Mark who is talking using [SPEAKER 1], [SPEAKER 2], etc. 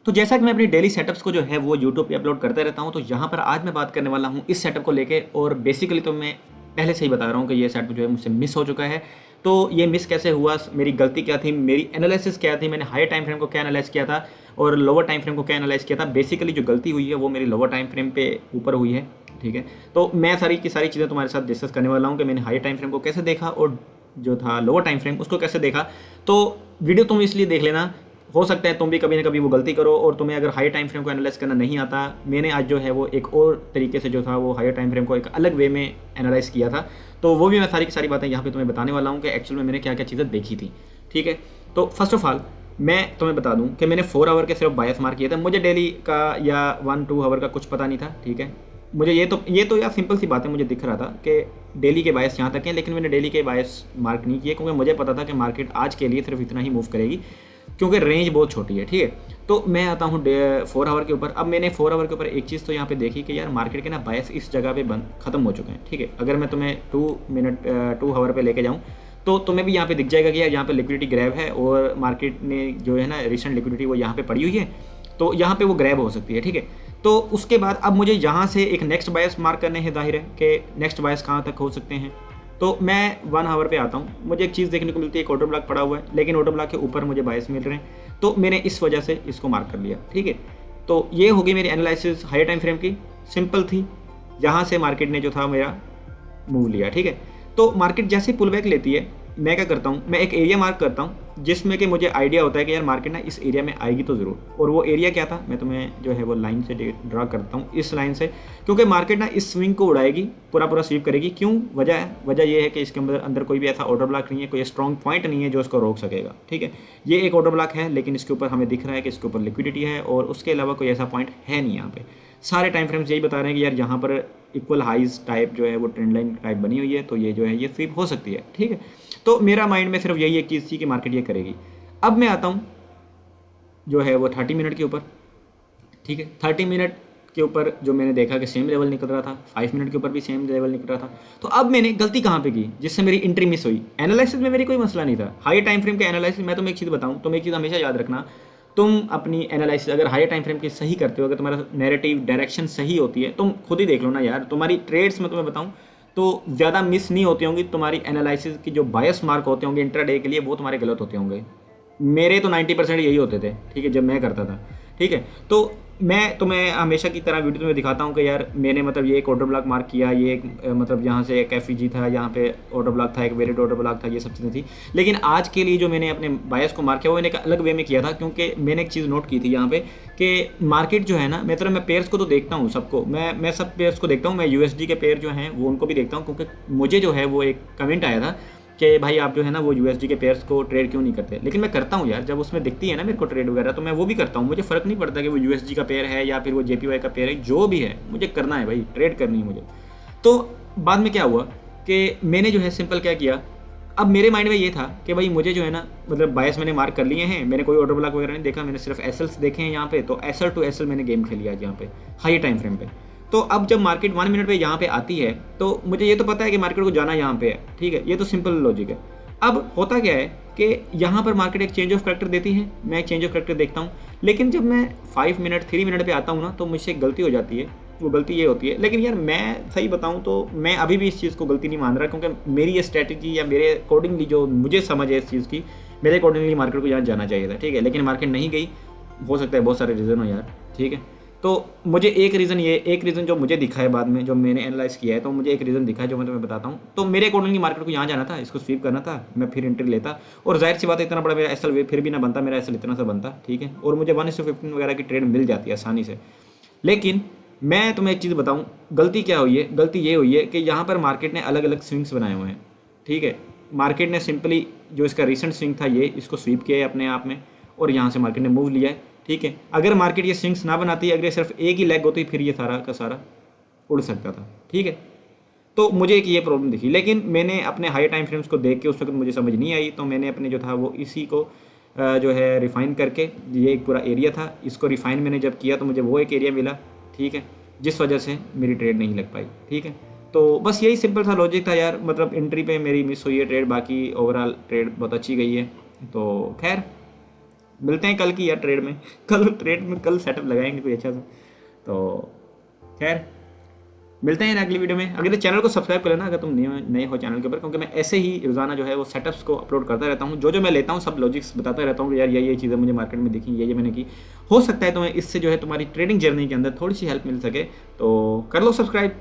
[SPEAKER 1] तो जैसा कि मैं अपनी डेली सेटअप्स को जो है वो यूट्यूब पे अपलोड करते रहता हूँ, तो यहाँ पर आज मैं बात करने वाला हूँ इस सेटअप को लेके। और बेसिकली तो मैं पहले से ही बता रहा हूँ कि ये सेटअप जो है मुझसे मिस हो चुका है। तो ये मिस कैसे हुआ, मेरी गलती क्या थी, मेरी एनालिसिस क्या थी, मैंने हाई टाइम फ्रेम को क्या एनालाइज किया था और लोअर टाइम फ्रेम को क्या एनालाइज किया था। बेसिकली जो गलती हुई है वो मेरी लोअर टाइम फ्रेम पे ऊपर हुई है, ठीक है। तो मैं सारी की सारी चीज़ें तुम्हारे साथ डिस्कस करने वाला हूँ कि मैंने हाई टाइम फ्रेम को कैसे देखा और जो था लोअर टाइम फ्रेम उसको कैसे देखा। तो वीडियो तुम इसलिए देख लेना, हो सकता है तुम भी कभी ना कभी वो गलती करो और तुम्हें अगर हाई टाइम फ्रेम को एनालाइज करना नहीं आता। मैंने आज जो है वो एक और तरीके से जो था वो हाई टाइम फ्रेम को एक अलग वे में एनालाइज किया था। तो वो भी मैं सारी की सारी बातें यहाँ पे तुम्हें बताने वाला हूँ कि एक्चुअल में मैंने क्या क्या चीज़ें देखी थी, ठीक है। तो फर्स्ट ऑफ ऑल मैं तुम्हें बता दूं कि मैंने 4 आवर के सिर्फ बायस मार्क किए थे। मुझे डेली का या 1-2 आवर का कुछ पता नहीं था, ठीक है। मुझे ये तो यार सिंपल सी बात है, मुझे दिख रहा था कि डेली के बायस यहाँ तक हैं, लेकिन मैंने डेली के बायस मार्क नहीं किए क्योंकि मुझे पता था कि मार्केट आज के लिए सिर्फ इतना ही मूव करेगी क्योंकि रेंज बहुत छोटी है, ठीक है। तो मैं आता हूँ 4 आवर के ऊपर। अब मैंने 4 आवर के ऊपर एक चीज़ तो यहाँ पे देखी कि यार मार्केट के ना बायस इस जगह पे बंद खत्म हो चुके हैं, ठीक है। अगर मैं तुम्हें 2 आवर पे लेके जाऊँ तो तुम्हें भी यहाँ पे दिख जाएगा कि यार यहाँ पे लिक्विडिटी ग्रैब है और मार्केट ने जो है ना रिसेंट लिक्विडिटी वो यहाँ पे पड़ी हुई है, तो यहाँ पे वो ग्रैब हो सकती है, ठीक है। तो उसके बाद अब मुझे यहाँ से एक नेक्स्ट बायस मार्क करने हैं, जाहिर है कि नेक्स्ट बायस कहाँ तक हो सकते हैं। तो मैं 1 आवर पे आता हूँ, मुझे एक चीज़ देखने को मिलती है, एक ऑटो ब्लॉक पड़ा हुआ है, लेकिन ऑटो ब्लॉक के ऊपर मुझे बायस मिल रहे हैं, तो मैंने इस वजह से इसको मार्क कर लिया, ठीक है। तो ये होगी मेरी एनालिसिस हाई टाइम फ्रेम की, सिंपल थी। यहाँ से मार्केट ने जो था मेरा मूव लिया, ठीक है। तो मार्केट जैसे ही पुल बैक लेती है, मैं क्या करता हूँ, मैं एक एरिया मार्क करता हूँ जिसमें कि मुझे आइडिया होता है कि यार मार्केट ना इस एरिया में आएगी तो ज़रूर। और वो एरिया क्या था, मैं तुम्हें जो है वो लाइन से ड्रा करता हूँ, इस लाइन से, क्योंकि मार्केट ना इस स्विंग को उड़ाएगी, पूरा पूरा स्वीप करेगी। क्यों, वजह ये है कि इसके अंदर कोई भी ऐसा ऑर्डर ब्लॉक नहीं है, कोई स्ट्रॉन्ग पॉइंट नहीं है जो उसको रोक सकेगा, ठीक है। ये एक ऑर्डर ब्लॉक है, लेकिन इसके ऊपर हमें दिख रहा है कि इसके ऊपर लिक्विडिटी है और उसके अलावा कोई ऐसा पॉइंट है नहीं। यहाँ पे सारे टाइम फ्रेम्स यही बता रहे हैं कि यार यहाँ पर इक्वल हाइज टाइप जो है वो ट्रेंड लाइन टाइप बनी हुई है, तो ये जो है ये स्वीप हो सकती है, ठीक है। तो मेरा माइंड में सिर्फ यही एक चीज़ थी कि मार्केट ये करेगी। अब मैं आता हूँ जो है वो 30 मिनट के ऊपर, ठीक है। 30 मिनट के ऊपर जो मैंने देखा कि सेम लेवल निकल रहा था, 5 मिनट के ऊपर भी सेम लेवल निकल रहा था। तो अब मैंने गलती कहाँ पे की जिससे मेरी एंट्री मिस हुई। एनालिसिस में मेरी कोई मसला नहीं था, हाई टाइम फ्रेम के एनालिसिस। मैं तुम्हें एक चीज़ बताऊँ, तुम एक चीज़ हमेशा याद रखना, तुम अपनी एनालिसिस अगर हाई टाइम फ्रेम की सही करते हो, अगर तुम्हारा नैरेटिव डायरेक्शन सही होती है, तुम खुद ही देख लो ना यार, तुम्हारी ट्रेड्स में तुम्हें बताऊँ तो ज़्यादा मिस नहीं होती होंगी। तुम्हारी एनालिसिस की जो बायस मार्क होते होंगे इंट्राडे के लिए, वो तुम्हारे गलत होते होंगे। मेरे तो 90% यही होते थे, ठीक है, जब मैं करता था, ठीक है। तो मैं तुम्हें हमेशा की तरह वीडियो में दिखाता हूँ कि यार मैंने मतलब ये एक ऑर्डर ब्लॉक मार्क किया, ये एक मतलब यहाँ से एक एफईजी था, यहाँ पे ऑर्डर ब्लॉक था, एक वेरिड ऑर्डर ब्लॉक था, ये सब चीज़ें थी। लेकिन आज के लिए जो मैंने अपने बायस को मार्क किया वो मैंने एक अलग वे में किया था, क्योंकि मैंने एक चीज़ नोट की थी यहाँ पे कि मार्केट जो है ना, मैं पेयर्स को तो देखता हूँ, सबको मैं सब पेयर्स को देखता हूँ, मैं यूएसडी के पेयर जो हैं वो उनको भी देखता हूँ, क्योंकि मुझे जो है वो एक कमेंट आया था कि भाई आप जो है ना वो यूएसडी के पेयर्स को ट्रेड क्यों नहीं करते। लेकिन मैं करता हूँ यार, जब उसमें दिखती है ना मेरे को ट्रेड वगैरह, तो मैं वो भी करता हूँ। मुझे फ़र्क नहीं पड़ता कि वो यूएसडी का पेयर है या फिर वो जेपीवाई का पेयर है, जो भी है मुझे करना है भाई, ट्रेड करनी है मुझे। तो बाद में क्या हुआ कि मैंने जो है सिंपल क्या किया, अब मेरे माइंड में ये था कि भाई मुझे जो है ना मतलब बायस मैंने मार्क कर लिए हैं, मैंने कोई ऑर्डर ब्लॉक वगैरह नहीं देखा, मैंने सिर्फ एसएल्स देखे हैं यहाँ पे। तो एसएल टू एसएल मैंने गेम खेली आज यहाँ पे हाई टाइम फ्रेम पे। तो अब जब मार्केट 1 मिनट पे यहाँ पे आती है तो मुझे ये तो पता है कि मार्केट को जाना यहाँ पे है, ठीक है, ये तो सिंपल लॉजिक है। अब होता क्या है कि यहाँ पर मार्केट एक चेंज ऑफ करेक्टर देती है, मैं एक चेंज ऑफ करेक्टर देखता हूँ, लेकिन जब मैं 5 मिनट 3 मिनट पे आता हूँ ना तो मुझसे एक गलती हो जाती है। वो गलती ये होती है, लेकिन यार मैं सही बताऊँ तो मैं अभी भी इस चीज़ को गलती नहीं मान रहा, क्योंकि मेरी ये स्ट्रैटेजी या मेरे अकॉर्डिंगली जो मुझे समझ है इस चीज़ की, मेरे अकॉर्डिंगली मार्केट को यहाँ जाना चाहिए था, ठीक है। लेकिन मार्केट नहीं गई, हो सकता है बहुत सारे रीज़न हो यार, ठीक है। तो मुझे एक रीज़न जो मुझे दिखा है बाद में, जो मैंने एनालाइज़ किया है, तो मुझे एक रीज़न दिखा है जो मैं तुम्हें बताता हूँ। तो मेरे अकॉर्डिंगली मार्केट को यहाँ जाना था, इसको स्वीप करना था, मैं फिर एंट्री लेता और जाहिर सी बात है इतना बड़ा मेरा एसएल फिर भी ना बनता, मेरा एसएल इतना सा बनता, ठीक है, और मुझे 1:15 वगैरह की ट्रेड मिल जाती है आसानी से। लेकिन मैं तुम्हें एक चीज़ बताऊँ, गलती क्या हुई है, गलती ये हुई है कि यहाँ पर मार्केट ने अलग अलग स्विंग्स बनाए हुए हैं, ठीक है। मार्केट ने सिंपली जो इसका रिसेंट स्विंग था ये इसको स्वीप किया है अपने आप में और यहाँ से मार्केट ने मूव लिया है, ठीक है। अगर मार्केट ये स्विंग्स ना बनाती, अगर सिर्फ एक ही लेग होती, फिर ये सारा का सारा उड़ सकता था, ठीक है। तो मुझे एक ये प्रॉब्लम दिखी, लेकिन मैंने अपने हाई टाइम फ्रेम्स को देख के उस वक्त मुझे समझ नहीं आई, तो मैंने अपने जो था वो इसी को जो है रिफ़ाइन करके, ये एक पूरा एरिया था, इसको रिफ़ाइन मैंने जब किया तो मुझे वो एक एरिया मिला, ठीक है, जिस वजह से मेरी ट्रेड नहीं लग पाई, ठीक है। तो बस यही सिंपल सा लॉजिक था यार, मतलब एंट्री पे मेरी मिस हुई है ट्रेड, बाकी ओवरऑल ट्रेड बहुत अच्छी गई है। तो खैर मिलते हैं कल की यार ट्रेड में, कल सेटअप लगाएंगे कोई अच्छा सा। तो खैर मिलते हैं अगली वीडियो में। अगर चैनल को सब्सक्राइब कर लेना अगर तुम नए हो चैनल के ऊपर, क्योंकि मैं ऐसे ही रोजाना जो है वो सेटअप्स को अपलोड करता रहता हूँ। जो मैं लेता हूँ सब लॉजिक्स बताता रहता हूँ कि यार ये चीज़ें मुझे मार्केट में दिखी, ये मैंने की। हो सकता है तुम्हें इससे जो है तुम्हारी ट्रेडिंग जर्नी के अंदर थोड़ी सी हेल्प मिल सके, तो कर लो सब्सक्राइब।